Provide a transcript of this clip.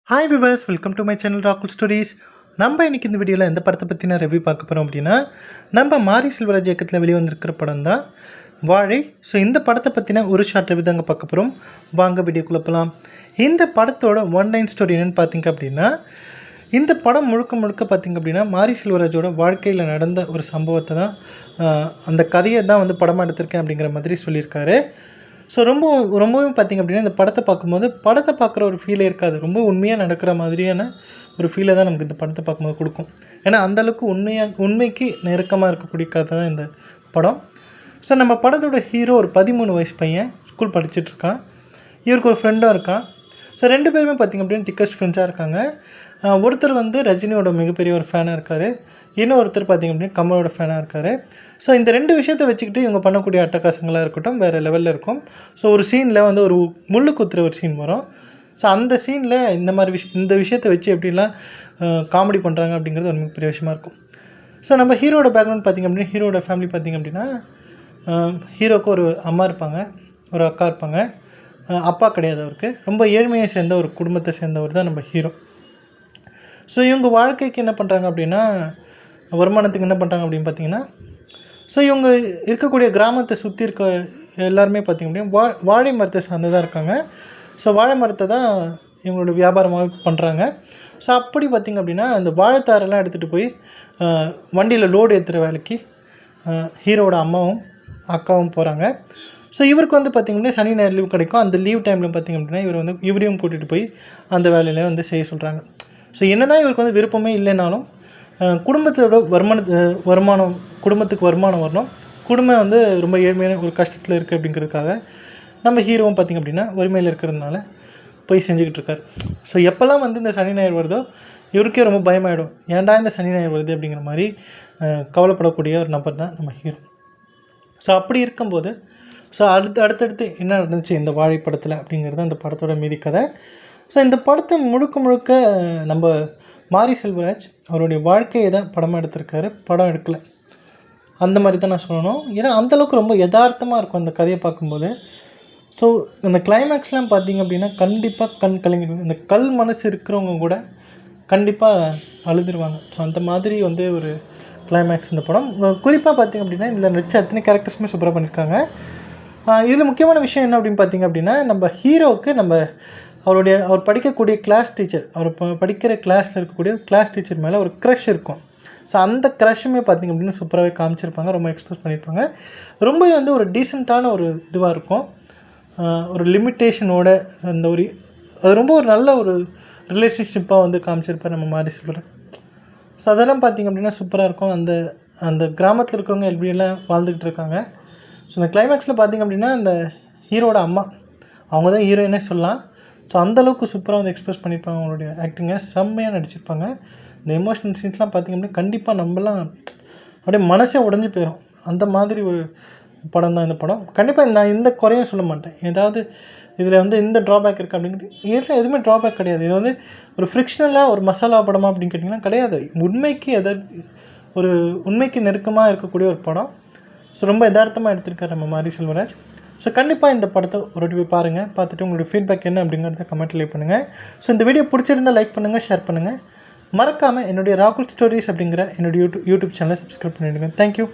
Hi viewers, welcome to my channel ராகுல் stories. நம்ம இன்றைக்கி இந்த வீடியோவில் எந்த படத்தை பற்றின ரிவ்யூ பார்க்க போகிறோம் அப்படின்னா, நம்ம மாரி செல்வராஜ் இயக்கத்தில் வெளிவந்திருக்கிற படம் தான் வாழை. ஸோ இந்த படத்தை பற்றின ஒரு ஷார்ட் ரிவ்யூ தாங்க பார்க்க போகிறோம். வாங்க வீடியோக்குள்ளே போகலாம். இந்த படத்தோட ஒன் லைன் ஸ்டோரி என்னென்னு பார்த்திங்க அப்படின்னா, இந்த படம் முழுக்க முழுக்க பார்த்திங்க அப்படின்னா மாரி செல்வராஜோட வாழ்க்கையில் நடந்த ஒரு சம்பவத்தை தான், அந்த கதையை தான் வந்து படமாக எடுத்திருக்கேன் அப்படிங்கிற மாதிரி சொல்லியிருக்காரு. ஸோ ரொம்பவும் பார்த்திங்க அப்படின்னா இந்த படத்தை பார்க்கும்போது படத்தை பார்க்குற ஒரு ஃபீலே இருக்காது. ரொம்ப உண்மையாக நடக்கிற மாதிரியான ஒரு ஃபீலை தான் நமக்கு இந்த படத்தை பார்க்கும்போது கொடுக்கும். ஏன்னா அந்தளவுக்கு உண்மைக்கு நெருக்கமாக இருக்கக்கூடிய கதை தான் இந்த படம். ஸோ நம்ம படத்தோட ஹீரோ ஒரு 13 வயசு பையன், ஸ்கூல் படிச்சுட்ருக்கான். இவருக்கு ஒரு ஃப்ரெண்டும் இருக்கான். ஸோ 2 பேருமே பார்த்திங்க அப்படின்னா திக்கஸ்ட் ஃப்ரெண்ட்ஸாக இருக்காங்க. ஒருத்தர் வந்து ரஜினியோட மிகப்பெரிய ஒரு ஃபேனாக இருக்கார். இன்னொருத்தர் பார்த்திங்க அப்படின்னா கமலோட ஃபேனாக இருக்கார். ஸோ இந்த 2 விஷயத்தை வச்சுக்கிட்டு இவங்க பண்ணக்கூடிய அட்டகாசங்களாக இருக்கட்டும் வேறு லெவலில் இருக்கும். ஸோ ஒரு சீனில் வந்து ஒரு முள்ளு குத்துற ஒரு சீன் வரும். ஸோ அந்த சீனில் இந்த விஷயத்தை வச்சு எப்படிலாம் காமெடி பண்ணுறாங்க அப்படிங்கிறது ஒரு மிகப்பெரிய விஷயமா இருக்கும். ஸோ நம்ம ஹீரோட பேக்ரவுண்ட் பார்த்திங்க அப்படின்னா, ஹீரோட ஃபேமிலி பார்த்திங்க அப்படின்னா, ஹீரோவுக்கு ஒரு அம்மா இருப்பாங்க, ஒரு அக்கா இருப்பாங்க. அப்பா கிடையாது அவருக்கு. ரொம்ப ஏழ்மையை சேர்ந்த ஒரு குடும்பத்தை சேர்ந்தவர் தான் நம்ம ஹீரோ. ஸோ இவங்க வாழ்க்கைக்கு என்ன பண்ணுறாங்க அப்படின்னா, வருமானத்துக்கு என்ன பண்ணுறாங்க அப்படின்னு பார்த்திங்கன்னா, ஸோ இவங்க இருக்கக்கூடிய கிராமத்தை சுற்றி இருக்க எல்லாருமே பார்த்திங்க அப்படின்னா வாழை மரத்தை சார்ந்து தான் இருக்காங்க. ஸோ வாழை மரத்தை தான் இவங்களோட வியாபாரமாக பண்ணுறாங்க. ஸோ அப்படி பார்த்திங்க அப்படின்னா அந்த வாழைத்தாரெல்லாம் எடுத்துகிட்டு போய் வண்டியில் லோடு ஏற்றுற வேலைக்கு ஹீரோட அம்மாவும் அக்காவும் போகிறாங்க. ஸோ இவருக்கு வந்து பார்த்திங்க அப்படின்னா சனி ஞாயிறு லீவ் கிடைக்கும். அந்த லீவ் டைமில் பார்த்திங்க அப்படின்னா இவரையும் கூட்டிகிட்டு போய் அந்த வேலையில் வந்து செய்ய சொல்கிறாங்க. ஸோ என்ன தான் இவருக்கு வந்து விருப்பமே இல்லைனாலும் குடும்பத்தோட குடும்பத்துக்கு வருமானம் வரணும். குடும்பம் வந்து ரொம்ப ஏழ்மையான ஒரு கஷ்டத்தில் இருக்குது அப்படிங்கிறதுக்காக நம்ம ஹீரோவும் பார்த்திங்க அப்படின்னா வறுமையில் இருக்கிறதுனால போய் செஞ்சுக்கிட்டு இருக்கார். ஸோ எப்போல்லாம் வந்து இந்த சனி ஞாயிறு வருதோ இவருக்கே ரொம்ப பயமாயிடும். ஏன்டா இந்த சனி ஞாயிறு வருது அப்படிங்கிற மாதிரி கவலைப்படக்கூடிய ஒரு நபர் தான் நம்ம ஹீரோ. ஸோ அப்படி இருக்கும்போது ஸோ அடுத்தடுத்து என்ன நடந்துச்சு இந்த வாழை படத்தில் அப்படிங்கிறது அந்த படத்தோட மீதி கதை. ஸோ இந்த படத்தை முழுக்க நம்ம மாரி செல்வராஜ் அவருடைய வாழ்க்கையை தான் படமாக எடுத்திருக்காரு, படம் எடுக்கலை. அந்த மாதிரி தான் நான் சொல்லணும். ஏன்னா அந்தளவுக்கு ரொம்ப யதார்த்தமாக இருக்கும் அந்த கதையை பார்க்கும்போது. ஸோ இந்த கிளைமேக்ஸ்லாம் பார்த்திங்க அப்படின்னா கண்டிப்பாக கண் கலங்கிடுவாங்க. இந்த கல் மனசு இருக்கிறவங்க கூட கண்டிப்பாக அழுதுருவாங்க. ஸோ அந்த மாதிரி வந்து ஒரு கிளைமேக்ஸ் இந்த படம். குறிப்பாக பார்த்திங்க அப்படின்னா இதில் நடிச்ச அத்தனை கேரக்டர்ஸுமே சூப்பராக பண்ணியிருக்காங்க. இதில் முக்கியமான விஷயம் என்ன அப்படின்னு பார்த்திங்க அப்படின்னா, நம்ம ஹீரோவுக்கு அவர் படிக்கக்கூடிய கிளாஸ் டீச்சர், அவர் படிக்கிற கிளாஸில் இருக்கக்கூடிய கிளாஸ் டீச்சர் மேலே ஒரு க்ரஷ் இருக்கும். ஸோ அந்த க்ரஷ்ஷுமே பார்த்திங்க அப்படின்னா சூப்பராகவே காமிச்சிருப்பாங்க, ரொம்ப எக்ஸ்பிரஸ் பண்ணியிருப்பாங்க. ரொம்பவே வந்து ஒரு டீசெண்டான ஒரு இதுவாக இருக்கும். ஒரு லிமிட்டேஷனோட அந்த அது ரொம்ப ஒரு நல்ல ஒரு ரிலேஷன்ஷிப்பாக வந்து காமிச்சிருப்பார் நம்ம மாரி செல்வராஜ். ஸோ அதெல்லாம் பார்த்திங்க அப்படின்னா சூப்பராக இருக்கும். அந்த கிராமத்தில் இருக்கிறவங்க எப்படியெல்லாம் வாழ்ந்துக்கிட்டு இருக்காங்க. ஸோ இந்த கிளைமேக்ஸில் பார்த்திங்க அப்படின்னா அந்த ஹீரோட அம்மா, அவங்க தான் ஹீரோயினே சொல்லலாம். ஸோ அந்தளவுக்கு சூப்பராக வந்து எக்ஸ்பிரஸ் பண்ணியிருப்பாங்க. அவங்களுடைய ஆக்டிங்கை செம்மையாக நடிச்சிருப்பாங்க. இந்த எமோஷனல் சீன்ஸ்லாம் பார்த்திங்க அப்படின்னா கண்டிப்பாக நம்மலாம் அப்படியே மனசே உடஞ்சி போயிடும். அந்த மாதிரி ஒரு படம் தான் இந்த படம். கண்டிப்பாக நான் இந்த குறையும் சொல்ல மாட்டேன். ஏதாவது இதில் வந்து இந்த ட்ராபேக் இருக்குது அப்படின்ட்டு இதில் எதுவுமே ட்ராபேக் கிடையாது. இது வந்து ஒரு ஃப்ரிக்ஷனலாக ஒரு மசாலா படமாக அப்படின்னு கேட்டிங்கன்னா கிடையாது. உண்மைக்கு நெருக்கமாக இருக்கக்கூடிய ஒரு படம். ஸோ ரொம்ப யதார்த்தமாக எடுத்திருக்காரு நம்ம மாரி செல்வராஜ். ஸோ கண்டிப்பாக இந்த படத்தை ஒரு போய் பாருங்கள். பார்த்துட்டு உங்களுடைய ஃபீட்பேக் என்ன அப்படிங்கிறத கமெண்ட்டில் லீவ் பண்ணுங்கள். ஸோ இந்த வீடியோ பிடிச்சிருந்தால் லைக் பண்ணுங்கள், ஷேர் பண்ணுங்கள். மறக்காமல் என்னுடைய ராகுல் ஸ்டோரிஸ் அப்படிங்கிற என்னுடைய யூடியூப் சேனலை சப்ஸ்கிரைப் பண்ணிவிடுங்க. தேங்க்யூ.